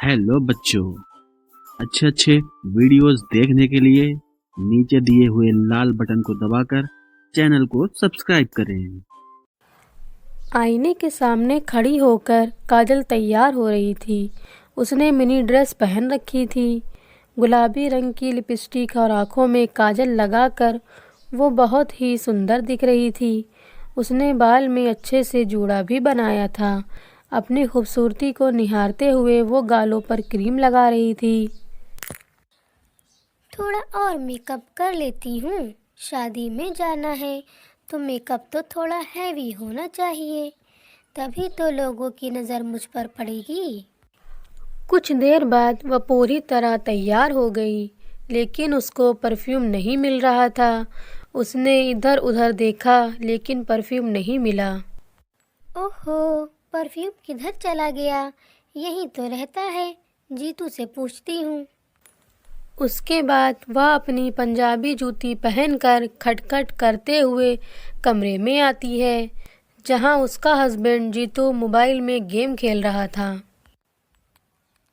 Hello बच्चों, अच्छे अच्छे वीडियोस देखने के लिए नीचे दिए हुए लाल बटन को दबाकर चैनल को सब्सक्राइब करें। आईने के सामने खड़ी होकर काजल तैयार हो रही थी। उसने मिनी ड्रेस पहन रखी थी। गुलाबी रंग की लिपस्टिक और आंखों में काजल लगाकर वो बहुत ही सुंदर दिख रही थी। उसने बाल में अच्छे से जूड़ा भी बनाया था। अपनी खूबसूरती को निहारते हुए वो गालों पर क्रीम लगा रही थी। थोड़ा और मेकअप कर लेती हूँ। शादी में जाना है तो मेकअप तो थोड़ा हैवी होना चाहिए, तभी तो लोगों की नज़र मुझ पर पड़ेगी। कुछ देर बाद वह पूरी तरह तैयार हो गई, लेकिन उसको परफ्यूम नहीं मिल रहा था। उसने इधर उधर देखा लेकिन परफ्यूम नहीं मिला। ओहो, परफ्यूम किधर चला गया? यहीं तो रहता है। जीतू से पूछती हूँ। उसके बाद वह अपनी पंजाबी जूती पहनकर खटखट करते हुए कमरे में आती है, जहां उसका हस्बैंड जीतू मोबाइल में गेम खेल रहा था।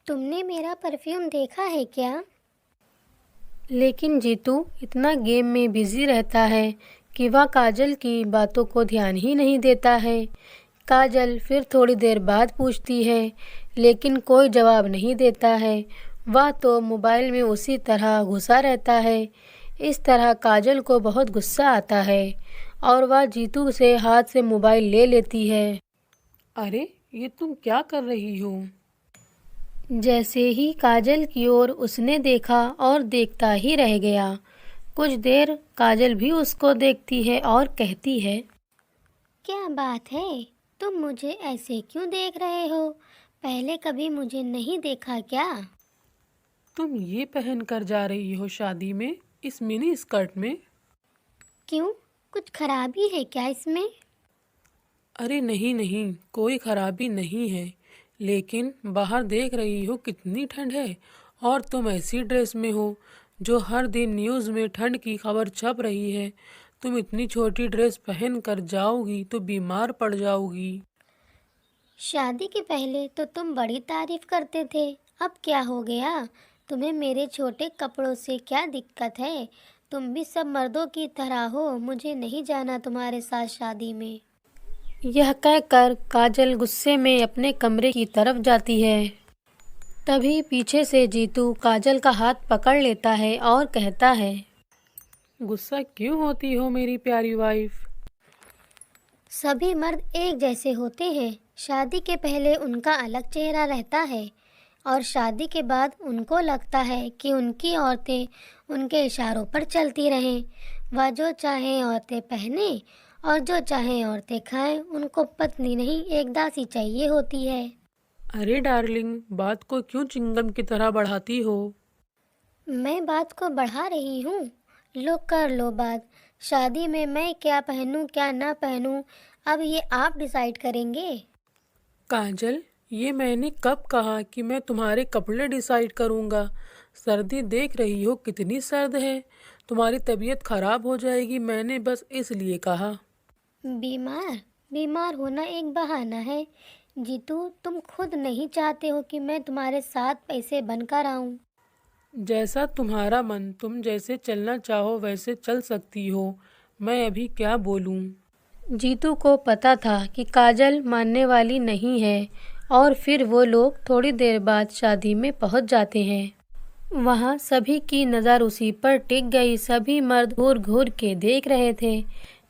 तुमने मेरा परफ्यूम देखा है क्या? लेकिन जीतू इतना गेम में बिजी रहता है कि वह काजल की बातों को ध्यान ही नहीं देता है। काजल फिर थोड़ी देर बाद पूछती है, लेकिन कोई जवाब नहीं देता है। वह तो मोबाइल में उसी तरह घुसा रहता है। इस तरह काजल को बहुत गुस्सा आता है और वह जीतू से हाथ से मोबाइल ले लेती है। अरे, ये तुम क्या कर रही हो? जैसे ही काजल की ओर उसने देखा और देखता ही रह गया। कुछ देर काजल भी उसको देखती है और कहती है, क्या बात है, तुम मुझे ऐसे क्यों देख रहे हो? पहले कभी मुझे नहीं देखा क्या? तुम ये पहन कर जा रही हो शादी में, इस मिनी स्कर्ट में? क्यों, कुछ खराबी है क्या इसमें? अरे नहीं नहीं, कोई खराबी नहीं है, लेकिन बाहर देख रही हो कितनी ठंड है और तुम ऐसी ड्रेस में हो जो हर दिन न्यूज़ में ठंड की खबर छप रही है। तुम इतनी छोटी ड्रेस पहन कर जाओगी तो बीमार पड़ जाओगी। शादी के पहले तो तुम बड़ी तारीफ करते थे, अब क्या हो गया? तुम्हें मेरे छोटे कपड़ों से क्या दिक्कत है? तुम भी सब मर्दों की तरह हो, मुझे नहीं जाना तुम्हारे साथ शादी में। यह कहकर काजल गुस्से में अपने कमरे की तरफ जाती है। तभी पीछे से जीतू काजल का हाथ पकड़ लेता है और कहता है, गुस्सा क्यों होती हो मेरी प्यारी वाइफ? सभी मर्द एक जैसे होते हैं। शादी के पहले उनका अलग चेहरा रहता है और शादी के बाद उनको लगता है कि उनकी औरतें उनके इशारों पर चलती रहें। वह जो चाहें औरतें पहने और जो चाहें औरतें खाएं। उनको पत्नी नहीं, एक दासी चाहिए होती है। अरे डार्लिंग, बात को क्यों चिंगम की तरह बढ़ाती हो? मैं बात को बढ़ा रही हूँ। लो कर लो बात। शादी में मैं क्या पहनूं क्या ना पहनूं, अब ये आप डिसाइड करेंगे। काजल, ये मैंने कब कहा कि मैं तुम्हारे कपड़े डिसाइड करूँगा? सर्दी देख रही हो कितनी सर्द है, तुम्हारी तबीयत खराब हो जाएगी, मैंने बस इसलिए कहा। बीमार बीमार होना एक बहाना है। जीतू, तुम खुद नहीं चाहते हो कि मैं तुम्हारे साथ पैसे बनकर आऊं। जैसा तुम्हारा मन, तुम जैसे चलना चाहो वैसे चल सकती हो, मैं अभी क्या बोलूँ? जीतू को पता था कि काजल मानने वाली नहीं है और फिर वो लोग थोड़ी देर बाद शादी में पहुंच जाते हैं। वहां सभी की नज़र उसी पर टिक गई। सभी मर्द घूर घूर के देख रहे थे।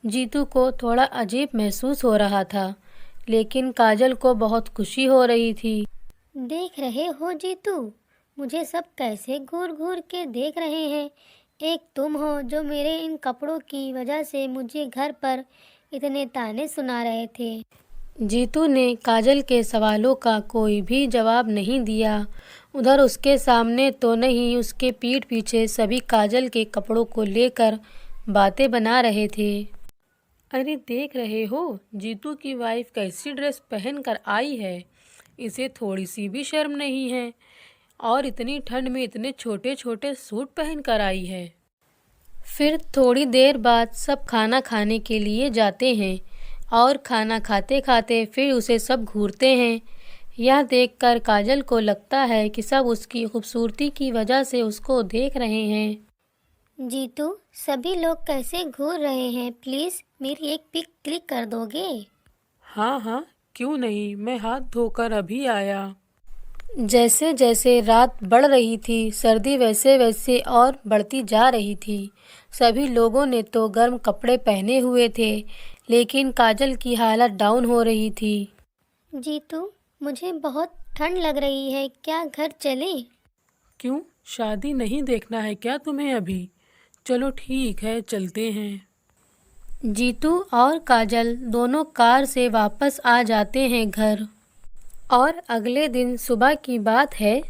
जीतू को थोड़ा अजीब महसूस हो रहा था, लेकिन काजल को बहुत खुशी हो रही थी। देख रहे हो जीतू, मुझे सब कैसे घूर घूर के देख रहे हैं। एक तुम हो जो मेरे इन कपड़ों की वजह से मुझे घर पर इतने ताने सुना रहे थे। जीतू ने काजल के सवालों का कोई भी जवाब नहीं दिया। उधर उसके सामने तो नहीं, उसके पीठ पीछे सभी काजल के कपड़ों को लेकर बातें बना रहे थे। अरे देख रहे हो, जीतू की वाइफ कैसी ड्रेस पहन कर आई है, इसे थोड़ी सी भी शर्म नहीं है और इतनी ठंड में इतने छोटे छोटे सूट पहन कर आई है। फिर थोड़ी देर बाद सब खाना खाने के लिए जाते हैं और खाना खाते खाते फिर उसे सब घूरते हैं। यह देखकर काजल को लगता है कि सब उसकी खूबसूरती की वजह से उसको देख रहे हैं। जीतू, सभी लोग कैसे घूर रहे हैं, प्लीज़ मेरी एक पिक क्लिक कर दोगे? हाँ हाँ, क्यों नहीं, मैं हाथ धोकर अभी आया। जैसे जैसे रात बढ़ रही थी, सर्दी वैसे वैसे और बढ़ती जा रही थी। सभी लोगों ने तो गर्म कपड़े पहने हुए थे, लेकिन काजल की हालत डाउन हो रही थी। जीतू, मुझे बहुत ठंड लग रही है, क्या घर चलें? क्यों, शादी नहीं देखना है क्या तुम्हें अभी? चलो ठीक है, चलते हैं। जीतू और काजल दोनों कार से वापस आ जाते हैं घर। और अगले दिन सुबह की बात है,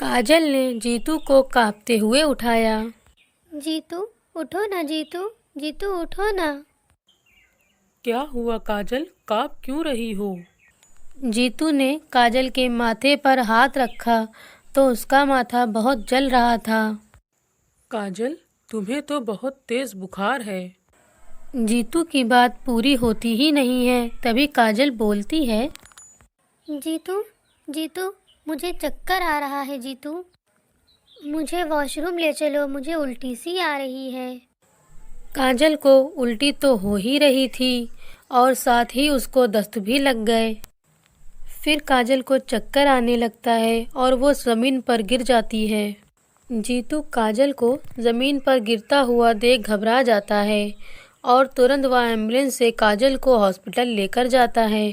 काजल ने जीतू को कांपते हुए उठाया। जीतू, उठो ना जीतू, जीतू उठो ना। क्या हुआ काजल, काँप क्यों रही हो? जीतू ने काजल के माथे पर हाथ रखा तो उसका माथा बहुत जल रहा था। काजल, तुम्हें तो बहुत तेज बुखार है। जीतू की बात पूरी होती ही नहीं है, तभी काजल बोलती है। जीतू, जीतू, मुझे चक्कर आ रहा है जीतू, मुझे वॉशरूम ले चलो, मुझे उल्टी सी आ रही है। काजल को उल्टी तो हो ही रही थी और साथ ही उसको दस्त भी लग गए। फिर काजल को चक्कर आने लगता है और वो ज़मीन पर गिर जाती है। जीतू काजल को ज़मीन पर गिरता हुआ देख घबरा जाता है और तुरंत वह एम्बुलेंस से काजल को हॉस्पिटल लेकर जाता है।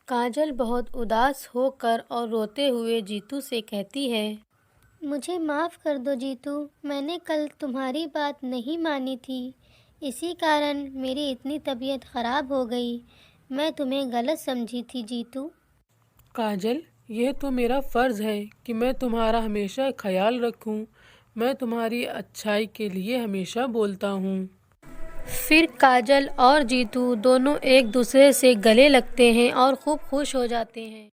काजल बहुत उदास होकर और रोते हुए जीतू से कहती है। मुझे माफ़ कर दो जीतू, मैंने कल तुम्हारी बात नहीं मानी थी, इसी कारण मेरी इतनी तबीयत ख़राब हो गई। मैं तुम्हें गलत समझी थी जीतू। काजल, यह तो मेरा फ़र्ज़ है कि मैं तुम्हारा हमेशा ख्याल रखूं। मैं तुम्हारी अच्छाई के लिए हमेशा बोलता हूँ। फिर काजल और जीतू दोनों एक दूसरे से गले लगते हैं और खूब खुश हो जाते हैं।